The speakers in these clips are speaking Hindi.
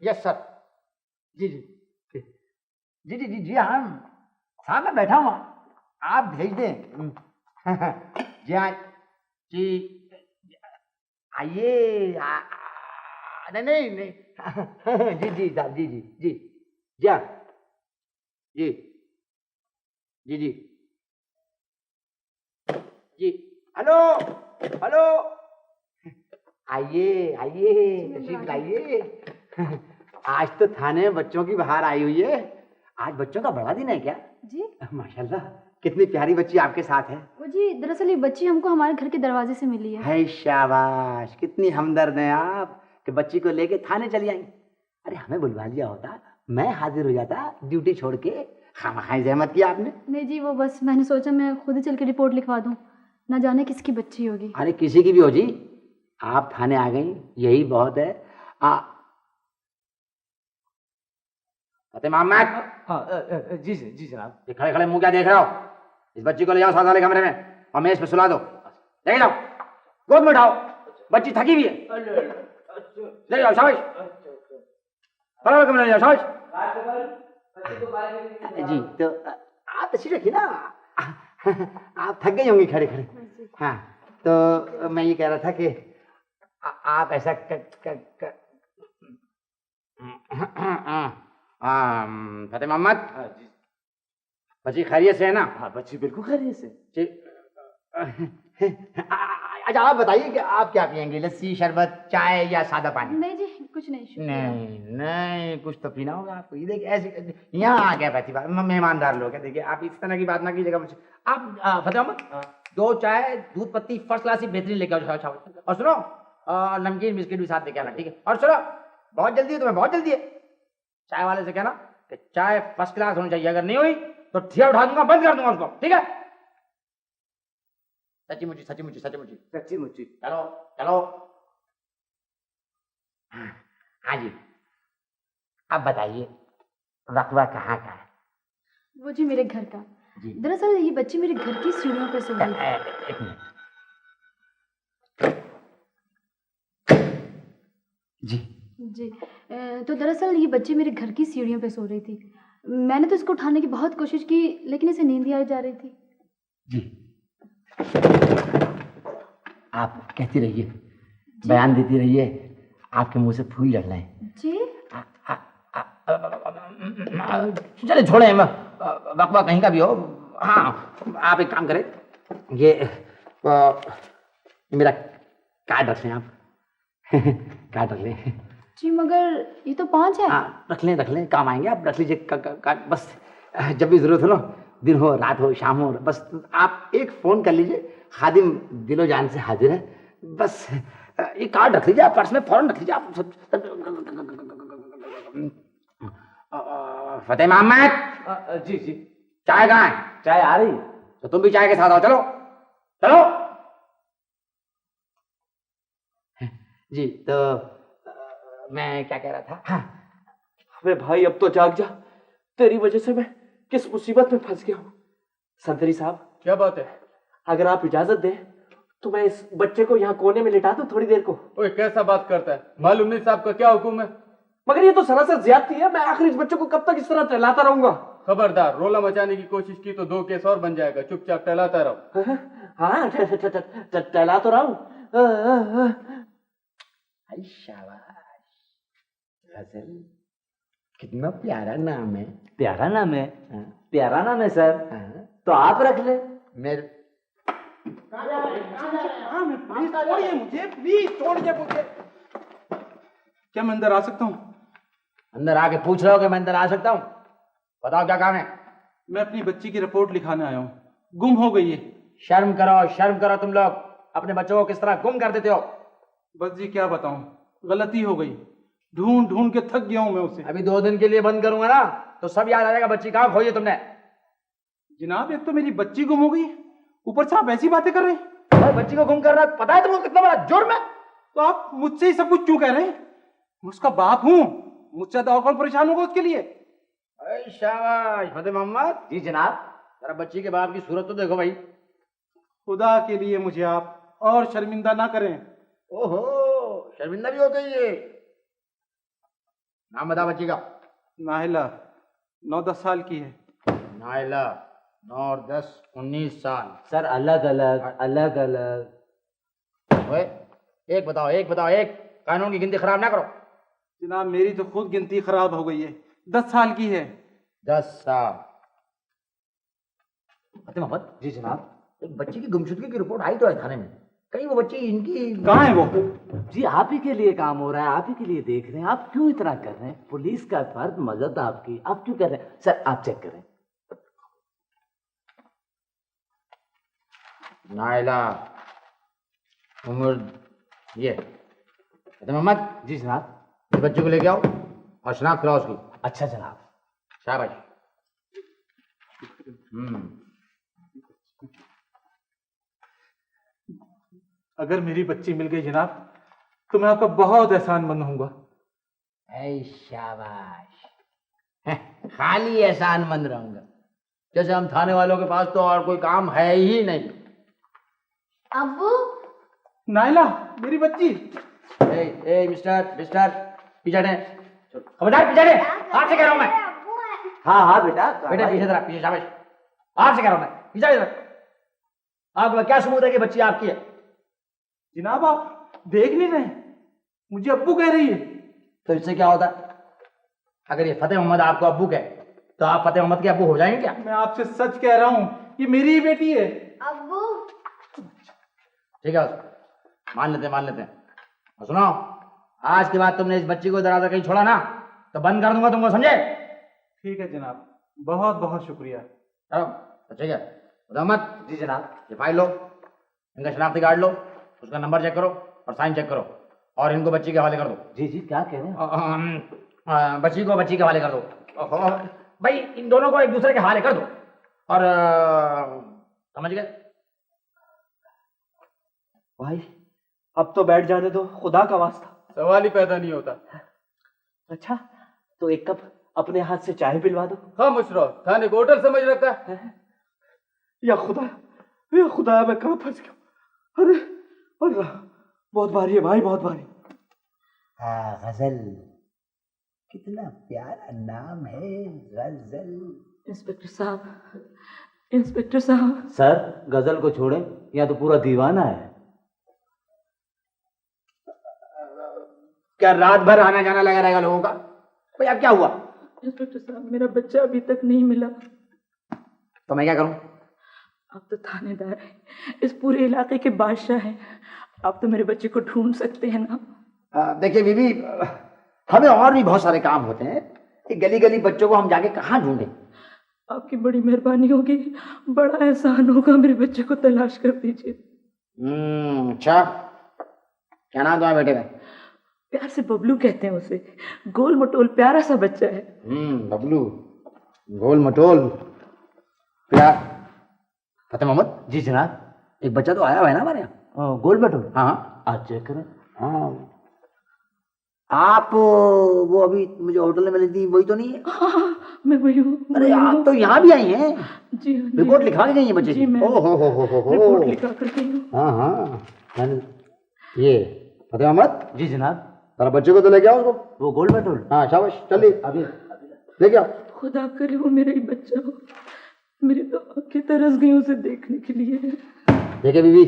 Yes sir. जी जी जी जी जी जी जी हाँ, सामने बैठा हूँ, आप भेज दें। जी हाँ जी, आइए। नहीं नहीं नहीं। जी जी साहब, जी जी जी जी हाँ जी जी जी जी। हेलो हेलो, आइए आइए, तशरीफ लाइए। आज तो थाने में बच्चों की बाहर आई हुई है। आज बच्चों का बड़ा दिन है क्या? जी माशाल्लाह, कितनी प्यारी बच्ची आपके साथ है। वो जी, दरअसल ये बच्ची हमको हमारे घर के दरवाजे से मिली है। है शाबाश, कितनी हमदर्द हैं आप कि बच्ची को लेके थाने चली आई। अरे हमें बुलवा लिया होता, मैं हाजिर हो जाता ड्यूटी छोड़ के। खामखाई जहमत किया आपने। नहीं जी, वो बस मैंने सोचा मैं खुद ही चल के रिपोर्ट लिखवा दूं, ना जाने किसकी बच्ची होगी। अरे किसी की भी हो जी, आप थाने आ गई यही बहुत है। फतेह मोहम्मद। हाँ जी जी जनाब। खड़े खड़े मुंह क्या देख रहे हो? इस बच्ची को ले जाओ साथ वाले कमरे में और मेज पे सुला दो। ले जाओ, गोद में उठाओ, बच्ची थकी हुई है। ले जाओ, शाबाश। बराबर कमरे ले जाओ, शाबाश। जी तो आप तशरीफ रखिए ना। आप थक गई होंगी खड़े खड़े। हाँ तो मैं ये कह रहा था कि आप ऐसा फतेह मोहम्मद, बच्ची खैरियत से है ना? हाँ बच्ची बिल्कुल खैरियत से। अच्छा आप बताइए कि आप क्या पियेंगे, लस्सी, शरबत, चाय या सादा पानी? नहीं जी, कुछ नहीं, शुक्रिया। नहीं नहीं, कुछ तो पीना होगा आपको। ये देखिए ऐसे यहाँ आ गया प्रतिभा, मेहमानदार लोग हैं। देखिए आप इस तरह की बात ना कीजिएगा मुझसे। आप फतेह मोहम्मद, 2 चाय दूध पत्ती फर्स्ट क्लास ही बेहतरीन लेके आओ। और सुनो, नमकीन बिस्किट भी साथ लेके आना, ठीक है? और सुनो, बहुत जल्दी है तुम्हें, बहुत जल्दी है। चाय वाले से कहना कि चाय फर्स्ट क्लास होनी चाहिए, अगर नहीं हुई तो ठिया उठा दूंगा, बंद कर दूंगा उसको, ठीक है? सच्ची मुच्ची सच्ची मुच्ची सच्ची मुच्ची सच्ची मुच्ची। चलो चलो। हाँ जी, अब बताइए रकबा कहाँ का है? वो जी मेरे घर का। दरअसल ये बच्ची मेरे घर की सीढ़ियों पे सो रही थी। एक मिनट जी जी तो दरअसल ये बच्ची मेरे घर की सीढ़ियों पे सो रही थी। मैंने तो इसको उठाने की बहुत कोशिश की, लेकिन इसे नींद ही आ जा रही थी। जी, आप कहती रहिए, बयान देती रहिए, आपके मुंह से फूल झड़ रहे हैं। जी चले छोड़े, बकवा कहीं का भी हो। हाँ आप एक काम करें, ये मेरा कार्ड रख लें आप। कार्ड रख लें। जी मगर ये तो 5 है। हाँ रख लें, काम आएंगे, आप रख लीजिए कार्ड। बस जब भी जरूरत हो ना, दिन हो रात हो शाम हो, बस आप एक फोन कर लीजिए, खादिम दिलो जान से हाजिर है। बस ये कार्ड रख लीजिए आप, पर्स में फौरन रख लीजिए आप सब। फतेह मोहम्मद। जी जी। चाय कहाँ है? चाय आ रही। तो तुम भी चाय के साथ आओ, चलो चलो। जी तो मैं क्या कह रहा था? हाँ। अबे भाई अब तो जाग जा, तेरी वजह से मैं किस मुसीबत में फंस गया हूँ। संतरी साहब, क्या बात है? अगर आप इजाजत दें तो मैं इस बच्चे को यहाँ कोने में लिटा दूं थोड़ी देर को। ओए कैसा बात करता है? मालूम नहीं साहब का क्या हुक्म है? मगर ये तो सरासर ज्यादती है। मैं आखिर इस बच्चे को कब तक इस तरह टहलाता रहूंगा? खबरदार, रोला मचाने की कोशिश की तो 2 केस और बन जाएगा। चुपचाप टहलाता रहो। हाँ टहला तो रहा हूँ। शाबाश, फजल कितना प्यारा नाम है। प्यारा नाम है? प्यारा नाम है सर। तो आप रख ले। मेरे मुझे प्लीज छोड़िए मुझे। क्या मैं अंदर आ सकता हूँ? अंदर आके पूछ रहे हो कि मैं अंदर आ सकता हूँ? बताओ क्या काम है? मैं अपनी बच्ची की रिपोर्ट लिखाने आया हूँ, गुम हो गई है। शर्म करो तुम लोग, अपने बच्चों को किस तरह गुम कर देते हो। बस जी क्या बताऊं, गलती हो गई, ढूंढ ढूंढ के थक गया हूं मैं उसे। अभी 2 दिन के लिए बंद करूंगा ना तो सब याद आ जाएगा बच्ची कहाँ खोई है तुमने। जनाब एक तो मेरी बच्ची गुम हो गई, ऊपर से आप ऐसी बातें कर रहे हैं। और बच्ची को गुम कर रहा है, पता है तुमको कितना बड़ा जुर्म है? तो आप मुझसे ही सब कुछ क्यों कह रहे हैं? मैं उसका बाप हूं, मुझसे ज्यादा और कौन परेशान होगा उसके लिए? शाबाश फतेह मोहम्मद। जी जनाब। जरा बच्ची के बाप की सूरत तो देखो भाई। खुदा के लिए मुझे आप और शर्मिंदा ना करें। ओहो, शर्मिंदा भी हो गई ये। नाम बता बच्ची का। नाहिला 9-10 साल की है। नाइला 9 और 10 19 साल। सर अलग अलग। ओए एक बताओ, एक बताओ, एक। कानून की गिनती खराब ना करो। जनाब मेरी तो खुद गिनती खराब हो गई है। 10 साल की है। 10 साल। फतेह मोहम्मद, जी जनाब। एक बच्ची की गुमशुदगी की रिपोर्ट आई तो है थाने में। कहीं वो बच्ची इनकी कहाँ है वो? जी आप ही के लिए काम हो रहा है, आप ही के लिए देख रहे हैं। आप क्यों इतना कर रहे हैं? पुलिस का फर्ज, मदद आपकी, आप क्यों कर रहे हैं? सर आप चेक करें। नाइला उम्र ये। फतेह मोहम्मद, जी जनाब। इस बच्चे को लेके आओ और शनाख्त कराओ उसकी। अच्छा जनाब। शाबाश। अगर मेरी बच्ची मिल गई जनाब तो मैं आपका बहुत एहसानमंद होऊंगा। ऐ शाबाश। खाली एहसानमंद रहूंगा, जैसे हम थाने वालों के पास तो और कोई काम है ही नहीं। अब्बू नाइला मेरी बच्ची। ए मिस्टर मिस्टर, पीछे हटें। खबरदार पीछे हटें। आपसे कह रहा हूं मैं। हाँ बेटा। बेटा पीछे जरा, पीछे। शाबाश। आपसे कह रहा हूं मैं, पीछे जरा। आपके पास क्या सबूत है कि बच्ची आपकी है? जनाब आप देख नहीं रहे? मुझे अब्बू कह रही है। तो इससे क्या होता है? अगर ये फतेह मोहम्मद आपको अब्बू कहे तो आप फतेह मोहम्मद के अब्बू हो जाएंगे क्या? मैं आपसे सच कह रहा हूँ, ये मेरी ही बेटी है। अब्बू ठीक है, मान लेते हैं। और सुनो, आज के बाद तुमने इस बच्ची को दरवाजा कहीं छोड़ा ना तो बंद कर दूंगा तुमको, समझे? ठीक है जनाब, बहुत बहुत शुक्रिया। चलो तो ठीक है। मोहम्मद, जी जनाब। ये फाइल लो, इनका शनाख्ती कार्ड लो, उसका नंबर चेक करो और साइन चेक करो और इनको बच्ची के हवाले कर दो। जी जी क्या कह रहे हैं? बच्ची को बच्ची के हवाले कर दो। भाई इन दोनों को एक दूसरे के हवाले कर दो। और समझ गए? भाई अब तो बैठ जाने दो, खुदा का वास्ता। सवाल ही पैदा नहीं होता। अच्छा तो एक कप अपने हाथ से चाय पिलवा दो। हाँ मुशरो, थाने को होटल समझ रखा है। या खुदा मैं कहाँ फंस गया? अरे अल्लाह, बहुत भारी है भाई, बहुत भारी। हाँ, गजल, कितना प्यारा नाम है, गजल। इंस्पेक्टर साहब। सर गजल को छोड़ें, यहाँ तो पूरा दीवाना है। क्या रात भर आना जाना लगा रहेगा लोगों का? भाई अब क्या हुआ? इंस्पेक्टर साहब मेरा बच्चा अभी तक नहीं मिला। तो मैं क्या करूं? आप तो थानेदार हैं, इस पूरे इलाके के बादशाह हैं, आप तो मेरे बच्चे को ढूंढ सकते हैं ना? देखिए बीबी, हमें और भी बहुत सारे काम होते हैं। ये गली गली बच्चों को हम जाके कहाँ ढूंढें? आपकी बड़ी मेहरबानी होगी, बड़ा एहसान होगा, मेरे बच्चे को तलाश कर दीजिए। अच्छा, क्या नाम तुम्हारे बेटे का? प्यार से बबलू कहते हैं उसे, गोल मटोल प्यारा सा बच्चा है। बबलू, गोल मटोल प्यार। फतेह मोहम्मद। जी जनाब। एक बच्चा तो आया हुआ है ना हमारे यहाँ? गोल मटोल। हाँ आज चेक करें। हाँ। आप वो अभी मुझे होटल में मिली थी, वही तो नहीं है? हाँ, मैं वही हूँ। अरे आप तो यहाँ भी आई हैं? जी हाँ, रिपोर्ट लिखा के गई है बच्चे जी, की? मैं ओहो रिपोर्ट लिखा कर गई हूँ। हाँ। ये फतेह मोहम्मद, जी जनाब। जरा बच्चे को तो लेके आओ उसको। वो गोल मटोल। हाँ शाबाश, चलिए अभी लेके आओ। खुदा करे वो मेरा ही बच्चा हो, मेरी तो आंखें तरस गई उसे देखने के लिए। देखिए बीवी,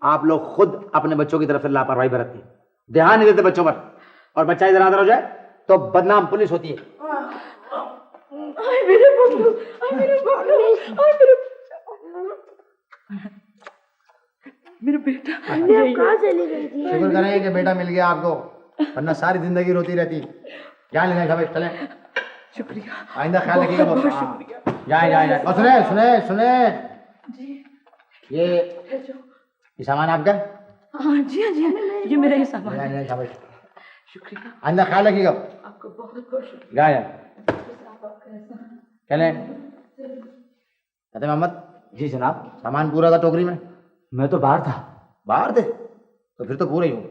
आप लोग खुद अपने बच्चों की तरफ से लापरवाही बरतती है, ध्यान नहीं देते बच्चों पर, और बच्चा इधर उधर हो जाए तो बदनाम पुलिस होती है। आए मेरे बबलू, आए मेरे बबलू, आए मेरे मेरा बेटा। कहाँ चली गई थी? शुक्र करें कि बेटा मिल गया आपको, वरना सारी जिंदगी रोती रहती। जान लेना शाबाश, चलें। शुक्रिया, आइंदा ख्याल रखिएगा। बहुत हाँ। शुक्रिया। जाए। और सुने जी ये सामान आपका? हाँ जी, ये मेरा ही सामान है। जाए शाबाश, शुक्रिया, आइंदा ख्याल रखिएगा। आपका बहुत बहुत शुक्रिया। जाए चलें। फतेह मोहम्मद। जी जनाब। सामान पूरा था टोकरी में? मैं तो बाहर था। बाहर थे तो फिर तो पूरा ही होगा।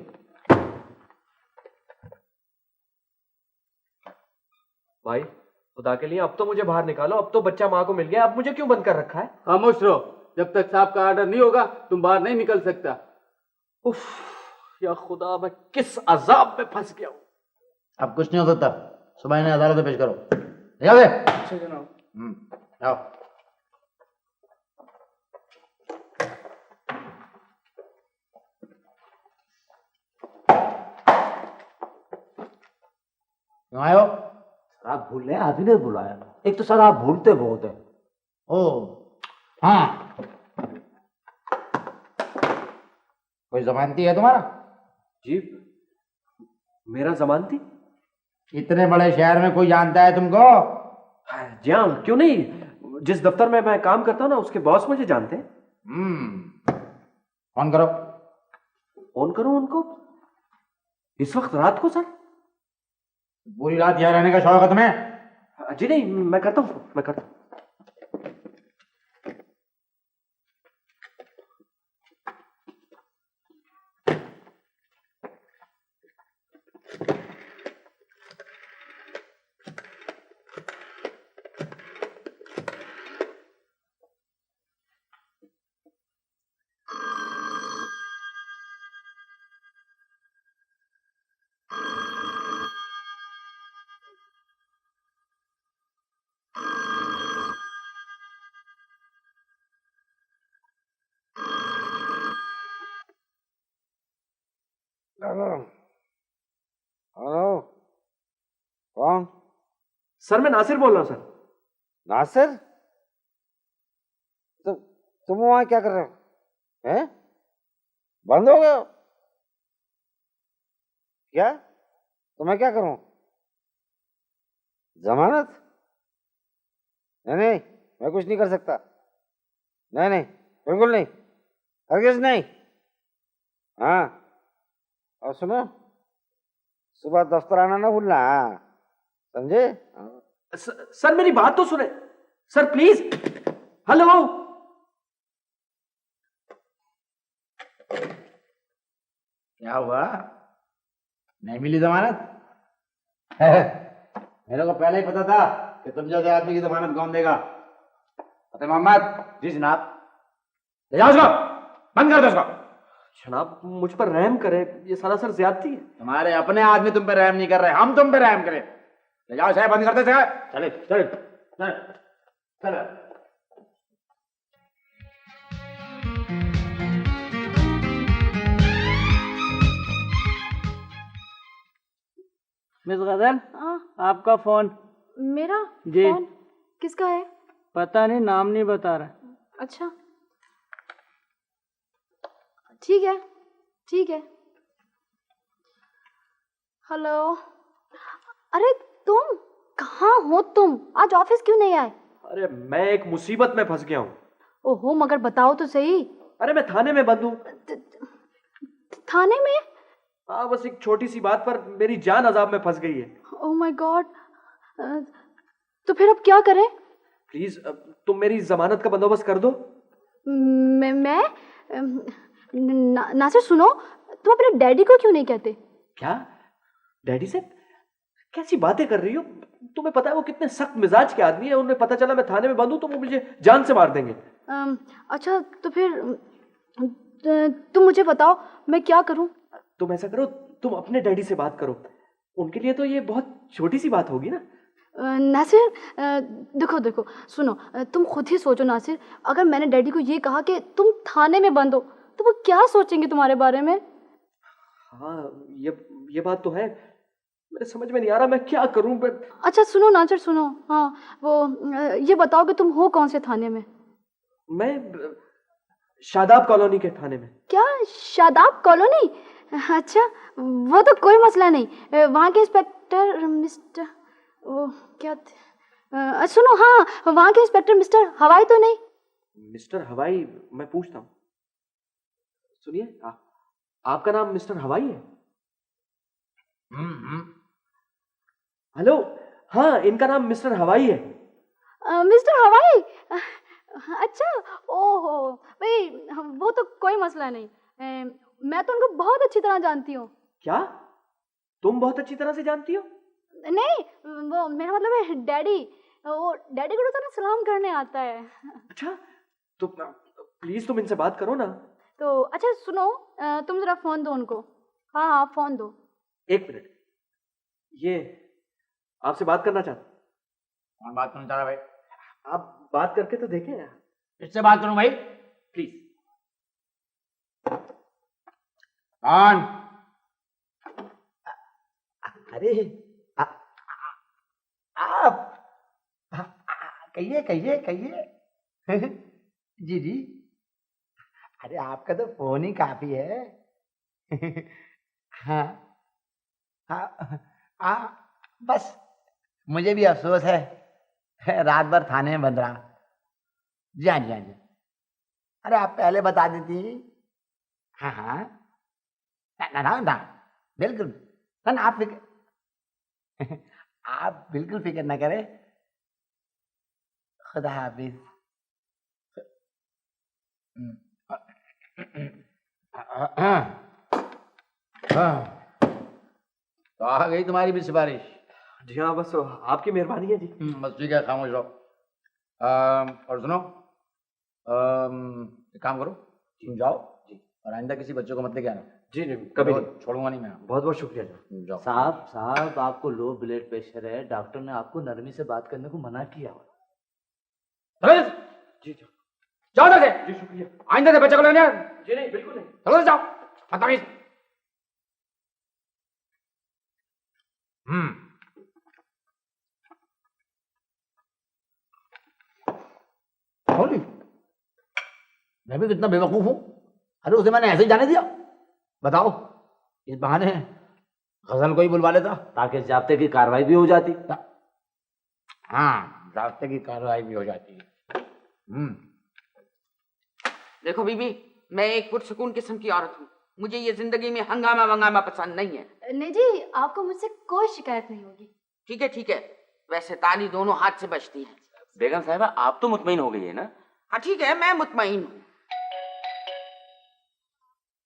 भाई खुदा के लिए अब तो मुझे बाहर निकालो, अब तो बच्चा माँ को मिल गया, अब मुझे क्यों बंद कर रखा है? खामोश रहो, जब तक साहब का ऑर्डर नहीं होगा तुम बाहर नहीं निकल सकता। उफ, या खुदा मैं किस अजाब में फंस गया हूँ। अब कुछ नहीं हो सकता, सुबह इन्हें अदालत में पेश करो। ले आओ। अच्छा जनाब। आओ। क्यों आए हो? सर आप भूल रहे हैं, आप ही ने बुलाया। एक तो सर आप भूलते बहुत है। ओ हाँ, कोई जमानती है तुम्हारा? जी मेरा जमानती? इतने बड़े शहर में कोई जानता है तुमको? जी हाँ, क्यों नहीं। जिस दफ्तर में मैं काम करता हूँ ना, उसके बॉस मुझे जानते हैं। फोन करो। फोन करूँ उनको इस वक्त रात को? सर पूरी रात यहाँ रहने का शौक है तुम्हें? जी नहीं, मैं करता हूँ, मैं करता हूँ। हेलो हेलो, कौन? सर मैं नासिर बोल रहा हूँ सर। नासिर? तुम वहां क्या कर रहे हो? हैं? बंद हो गए हो क्या? तो मैं क्या करूं? जमानत? नहीं नहीं, मैं कुछ नहीं कर सकता। नहीं नहीं, बिल्कुल नहीं, हरगिज नहीं। हाँ, और सुनो, सुबह दफ्तर आना ना भूलना। हाँ, समझे? सर मेरी बात तो सुने सर, प्लीज। हेलो, क्या हुआ? नहीं मिली जमानत? मेरे को पहले ही पता था कि तुम जैसे आदमी की जमानत कौन देगा। फतेह मोहम्मद। जी जनाब। ले जाओ उसको, बंद कर दो उसको। जनाब मुझ पर रहम करे, ये सरासर ज्यादती है। तुम्हारे अपने आदमी तुम पे रहम नहीं कर रहे, हम तुम पे रहम करें। ले जाओ साहब, बंद करते साहब। चले चले चले चले। मिस गजल, हाँ, आपका फोन। मेरा जी। फोन किसका है? पता नहीं, नाम नहीं बता रहा। अच्छा, ठीक है ठीक है। हेलो, अरे तुम कहाँ हो? तुम आज ऑफिस क्यों नहीं आए? अरे मैं एक मुसीबत में फंस गया हूँ। ओहो, मगर बताओ तो सही। अरे मैं थाने में बंद हूँ। थाने में? हाँ, बस एक छोटी सी बात पर मेरी जान अजाब में फंस गई है। ओह माय गॉड, तो फिर अब क्या करें? प्लीज तुम मेरी जमानत का बंदोबस्त कर दो। मैं नासिर सुनो, तुम अपने डैडी को क्यों नहीं कहते? क्या? डैडी से? कैसी बातें कर रही हो? तुम्हें पता है वो कितने सख्त मिजाज के आदमी है। उन्हें पता चला मैं थाने में बंद हूं तो वो मुझे जान से मार देंगे। अच्छा, तो फिर तुम मुझे बताओ मैं क्या करूं? तुम ऐसा करो, तुम अपने डैडी से बात करो। उनके लिए तो ये बहुत छोटी सी बात होगी ना। नासिर, देखो देखो सुनो, तुम खुद ही सोचो नासिर, अगर मैंने डैडी को ये कहा कि तुम थाने में बंद हो तो वो क्या सोचेंगे तुम्हारे बारे में? हाँ, ये बात तो है। मेरे समझ में नहीं आ रहा मैं क्या करूं। अच्छा सुनो नासिर, सुनो, हाँ वो ये बताओ कि तुम हो कौन से थाने में? मैं शादाब कॉलोनी के थाने में। क्या, शादाब कॉलोनी? अच्छा, वो तो कोई मसला नहीं। वहाँ के इंस्पेक्टर मिस्टर, वो क्या सुनो, हाँ वहाँ के इंस्पेक्टर मिस्टर हवाई तो नहीं? मिस्टर हवाई? मैं पूछता हूँ। सुनिए, आपका नाम मिस्टर हवाई है? हेलो, हाँ इनका नाम मिस्टर हवाई है। मिस्टर हवाई? अच्छा, ओहो भाई, वो तो कोई मसला नहीं। मैं तो उनको बहुत अच्छी तरह जानती हूँ। क्या? तुम बहुत अच्छी तरह से जानती हो? नहीं, वो मेरा मतलब है डैडी, वो डैडी को रोजाना सलाम करने आता है। अच्छा, तो प्लीज तुम इनसे बात करो ना। तो अच्छा सुनो, तुम जरा फोन दो उनको। हाँ हाँ, फोन दो। एक मिनट, ये आपसे बात करना चाहता हूँ। कौन बात करना चाह रहा है भाई? आप बात करके तो देखें यार, किससे बात करूं भाई? प्लीज। कौन? अरे आप कहिए कहिए कहिए। जी जी, अरे आपका तो फोन ही काफी है। हाँ हाँ, बस मुझे भी अफसोस है, रात भर थाने में बंद रहा। जी हाँ जी हाँ जी। अरे आप पहले बता देती। हाँ हाँ, ना ना ना, बिल्कुल ना ना, आप फिक्र आप बिल्कुल फिक्र ना करें। खुदा हाफिज। तो आ गई तुम्हारी भी सिफारिश? जी हाँ, बस आपकी मेहरबानी है जी। बस ठीक है, खामोश रहो। और सुनो, एक काम करो, तुम जाओ जी, और आइंदा किसी बच्चे को मत लेके आना। जी नहीं, कभी नहीं। छोड़ूंगा नहीं मैं। बहुत बहुत शुक्रिया जी। जाओ। साहब आपको लो ब्लड प्रेशर है, डॉक्टर ने आपको नरमी से बात करने को मना किया। जी जी जाओ इधर से। जी, शुक्रिया। आइंदा से बच्चे को लेने जी नहीं, बिल्कुल नहीं। चलो जाओ, बदतमीज। होली, मैं भी कितना बेवकूफ हूं। अरे उसे मैंने ऐसे ही जाने दिया। बताओ, इस बहाने गजल को ही बुलवा लेता ताकि जाब्ते की कार्रवाई भी हो जाती। हाँ, रास्ते की कार्रवाई भी हो जाती है। देखो बीबी, मैं एक पुरसुकून किस्म की औरत हूँ। मुझे ये जिंदगी में हंगामा वंगामा पसंद नहीं है। नहीं जी, आपको मुझसे कोई शिकायत नहीं होगी। ठीक है ठीक है, वैसे ताली दोनों हाथ से बजती है। बेगम साहिबा, आप तो मुतमईन हो गई है ना? हाँ ठीक है, मैं मुतमईन हूँ।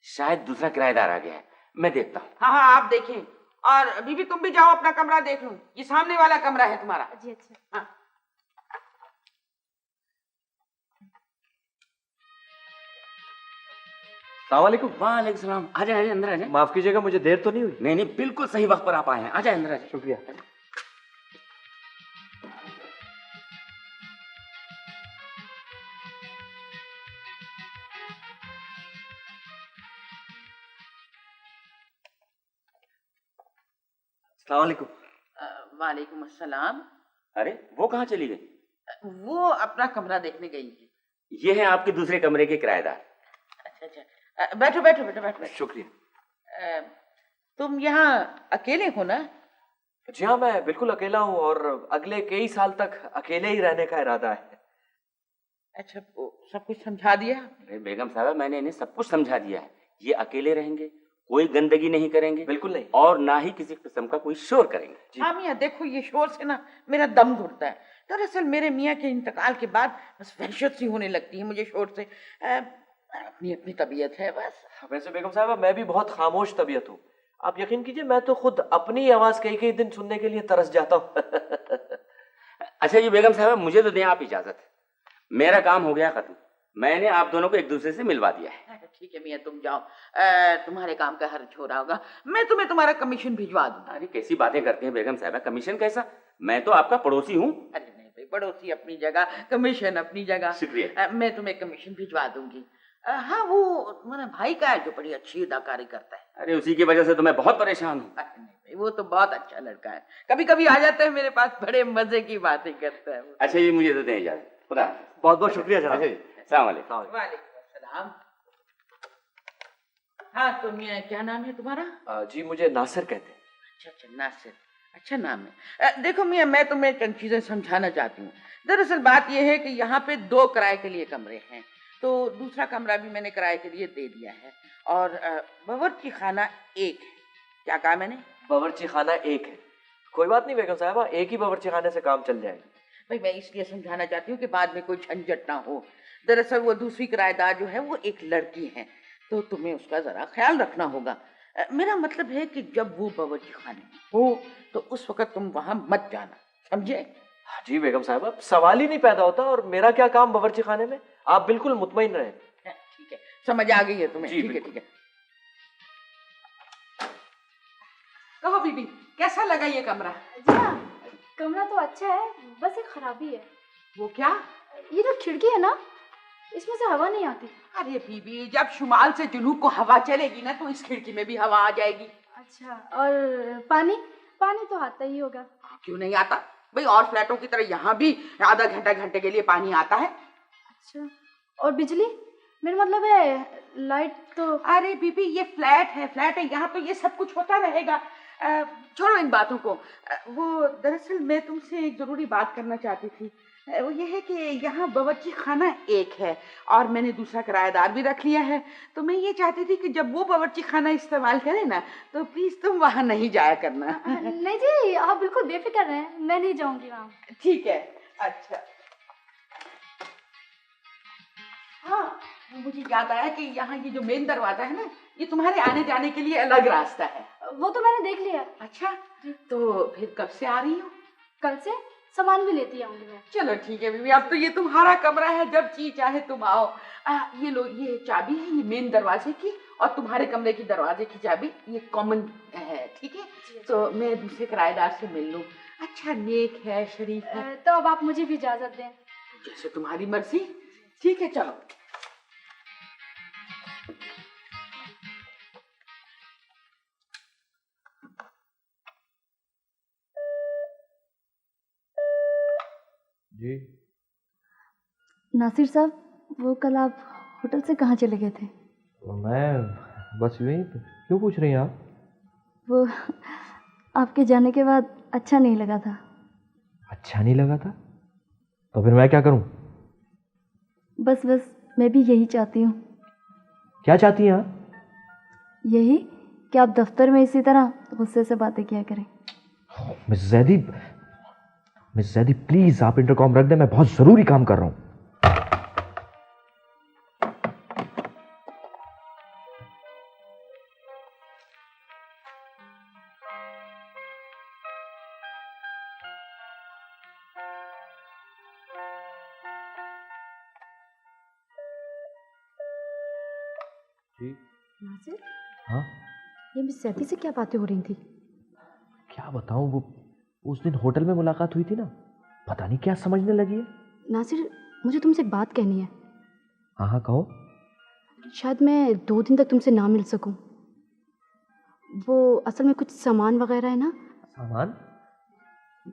शायद दूसरा किराएदार आ गया है, मैं देखता हूँ। हाँ हाँ, आप देखें। और बीबी तुम भी जाओ अपना कमरा देख लो, ये सामने वाला कमरा है तुम्हारा। जी अच्छा। हाँ। सलामकुम। वालेकुम सलाम। आ जाए अंदर आ जाए। माफ कीजिएगा, मुझे देर तो नहीं हुई? नहीं नहीं, बिल्कुल सही वक्त पर आप आए हैं। आ जाए अंदर आ जाए। शुक्रिया। सलामकुम। वालेकुम अस्सलाम। अरे वो कहाँ चली गई? वो अपना कमरा देखने गई है। ये है आपके दूसरे कमरे के किराएदार। अच्छा अच्छा, बैठो बैठो बैठो बैठो। शुक्रिया। तुम यहाँ अकेले हो ना? जी हाँ, मैं बिल्कुल अकेला हूँ और अगले कई साल तक अकेले ही रहने का इरादा है। अच्छा, सब कुछ समझा दिया? अरे बेगम साहबा, मैंने इन्हें सब कुछ समझा दिया है। ये अकेले रहेंगे, कोई गंदगी नहीं करेंगे, बिल्कुल नहीं, और ना ही किसी किस्म का कोई शोर करेंगे। हाँ मियाँ, देखो ये शोर से ना मेरा दम घुटता है। दरअसल मेरे मियाँ के इंतकाल के बाद बस वहशत सी होने लगती है मुझे शोर से। अपनी अपनी तबीयत है बस। वैसे बेगम साहबा, मैं भी बहुत खामोश तबीयत हूँ। आप यकीन कीजिए, मैं तो खुद अपनी आवाज कई कई दिन सुनने के लिए तरस जाता हूँ। अच्छा जी बेगम साहबा, मुझे तो दें आप इजाजत। मेरा काम हो गया खत्म। मैंने आप दोनों को एक दूसरे से मिलवा दिया है। ठीक है मियाँ, तुम जाओ। तुम्हारे काम का हर्ज हो रहा होगा, मैं तुम्हें तुम्हारा कमीशन भिजवा दूँ। अरे कैसी बातें करती हैं बेगम साहबा, कमीशन कैसा? मैं तो आपका पड़ोसी हूँ। अरे नहीं भाई, पड़ोसी अपनी जगह, कमीशन अपनी जगह। शुक्रिया। मैं तुम्हें कमीशन भिजवा दूंगी। हाँ, वो तुम्हारे भाई का है जो बड़ी अच्छी अदाकारी करता है। अरे उसी की वजह से तो मैं बहुत परेशान हूँ। अरे नहीं भाई, वो तो बहुत अच्छा लड़का है। कभी कभी आ जाता है मेरे पास, बड़े मजे की बातें करता है वो। अच्छा जी, मुझे तो दें इजाजत। खुदा। बहुत बहुत शुक्रिया जनाब। अच्छा जी, अस्सलाम वालेकुम। वालेकुम अस्सलाम। हाँ, तुम क्या नाम है तुम्हारा? जी, मुझे नासिर कहते हैं। अच्छा अच्छा, नासिर, अच्छा नाम है। देखो मियाँ, मैं तुम्हें चंद चीजें समझाना चाहती हूँ। दरअसल बात यह है कि यहाँ पे 2 किराए के लिए कमरे हैं, तो दूसरा कमरा भी मैंने किराए के लिए दे दिया है। और बावर्ची खाना 1 है। क्या कहा मैंने? बावर्ची खाना 1 है। कोई बात नहीं बेगम साहबा, एक ही बावर्ची खाने से काम चल जाएगा। भाई मैं इसलिए समझाना चाहती हूँ कि बाद में कोई झंझट ना हो। दरअसल वो दूसरी किराएदार जो है वो एक लड़की है, तो तुम्हें उसका जरा ख्याल रखना होगा। मेरा मतलब है कि जब वो बावर्ची खाने में हो तो उस वक्त तुम वहां मत जाना, समझे? जी बेगम साहबा, सवाल ही नहीं पैदा होता। और मेरा क्या काम बावर्ची खाने में? आप बिल्कुल मुतमईन रहें। ठीक है, समझ आ गई है तुम्हें? जी, ठीक है ठीक है। कहो बीबी, कैसा लगा ये कमरा? जी हाँ, कमरा तो अच्छा है, बस एक खराबी है। वो क्या? ये जो खिड़की है ना, इसमें से हवा नहीं आती। अरे बीबी, जब शुमाल से जनूब को हवा चलेगी ना तो इस खिड़की में भी हवा आ जाएगी। अच्छा, और पानी? पानी तो आता ही होगा। क्यों नहीं आता भाई, और फ्लैटों की तरह यहाँ भी आधा घंटे के लिए पानी आता है। अच्छा, और बिजली? मेरा मतलब है लाइट तो। अरे बीबी, ये फ्लैट है, यहाँ तो ये सब कुछ होता रहेगा। छोड़ो इन बातों को। वो दरअसल मैं तुमसे एक जरूरी बात करना चाहती थी। वो ये है कि यहाँ बावर्ची खाना एक है और मैंने दूसरा किराएदार भी रख लिया है। तो मैं ये चाहती थी कि जब वो बावर्ची खाना इस्तेमाल करे ना तो प्लीज तुम वहाँ नहीं जाया करना। नहीं जी, आप बिल्कुल बेफिक्र रहें, मैं नहीं जाऊंगी वहाँ। ठीक है। अच्छा, हाँ, मुझे याद आया कि यहाँ ये जो मेन दरवाजा है ना, ये तुम्हारे आने जाने के लिए अलग रास्ता है। वो तो मैंने देख लिया। अच्छा, तो फिर कब से आ रही हो? कल से सामान भी लेती आऊंगी मैं। चलो ठीक है बीबी, अब तो ये तुम्हारा कमरा है, जब जी चाहे तुम आओ। ये लो, ये चाबी है, ये मेन दरवाजे की, और तुम्हारे कमरे की दरवाजे की चाबी ये कॉमन है। ठीक है, तो मैं दूसरे किराएदार से मिल लूँ। अच्छा, नेक है, शरीफ है। तो अब आप मुझे भी इजाजत दें। जैसे तुम्हारी मर्जी। ठीक है, चलो। जी नासिर साहब, वो कल आप होटल से कहाँ चले गए थे? मैं बस यूं ही। क्यों पूछ रही हैं आप? वो आपके जाने के बाद अच्छा नहीं लगा था। अच्छा नहीं लगा था? तो फिर मैं क्या करूं? बस मैं भी यही चाहती हूँ। क्या चाहती हैं आप? यही कि आप दफ्तर में इसी तरह गुस्से से बातें किया करें। मिस जैदी प्लीज आप इंटरकॉम रख दें, मैं बहुत जरूरी काम कर रहा हूं। नासिर, हाँ, ये मिस सैदी से क्या बातें हो रही थी? क्या बताऊं, वो उस दिन होटल में मुलाकात हुई थी ना, पता नहीं क्या समझने लगी है। नासिर, मुझे तुमसे एक बात कहनी है। हाँ हाँ, कहो। शायद मैं 2 दिन तक तुमसे ना मिल सकूं। वो असल में कुछ सामान वगैरह है ना। सामान?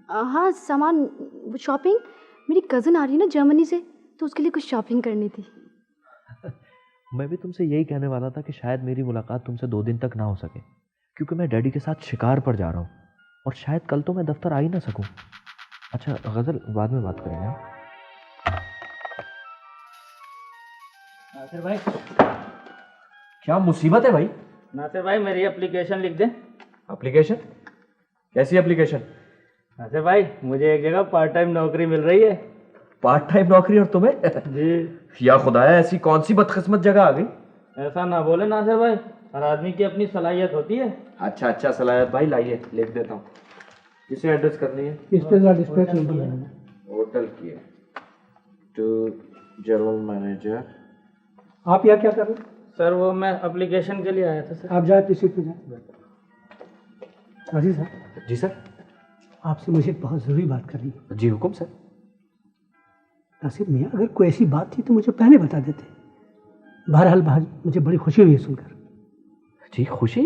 हाँ सामान, वो शॉपिंग। मेरी कज़न आ रही है ना जर्मनी से, तो उसके लिए कुछ शॉपिंग करनी थी। मैं भी तुमसे यही कहने वाला था कि शायद मेरी मुलाकात तुमसे 2 दिन तक ना हो सके, क्योंकि मैं डैडी के साथ शिकार पर जा रहा हूँ और शायद कल तो मैं दफ्तर आ ही ना सकूं। अच्छा गजल, बाद में बात करेंगे। नासिर भाई, क्या मुसीबत है भाई? नासिर भाई मेरी एप्लीकेशन लिख दें। एप्लीकेशन? कैसी एप्लीकेशन? नासिर भाई, मुझे एक जगह पार्ट टाइम नौकरी मिल रही है। पार्ट टाइम नौकरी? और तुम्हें? जी। या खुदाया, ऐसी कौन सी बदकिस्मत जगह आ गई? ऐसा ना बोले नासिर भाई, हर आदमी की अपनी सलाहियत होती है। अच्छा अच्छा, सलाहियत भाई लाइए, लिख देता हूँ। किसे एड्रेस करनी है? इस पे जरा डिस्पैच नंबर है। होटल की है, टू जनरल मैनेजर। आप यहाँ क्या कर रहे हैं? सर वो मैं एप्लीकेशन के लिए आया था सर। आप जाए अपनी सीट पे जाए। राजी साहब। जी सर। आपसे मुझे बहुत ज़रूरी बात करनी है। जी हुक्म सर। नासिर मियाँ, अगर कोई ऐसी बात थी तो मुझे पहले बता देते। बहरहाल मुझे बड़ी खुशी हुई है सुनकर। जी खुशी?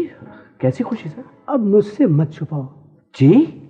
कैसी खुशी सर? अब मुझसे मत छुपाओ। जी?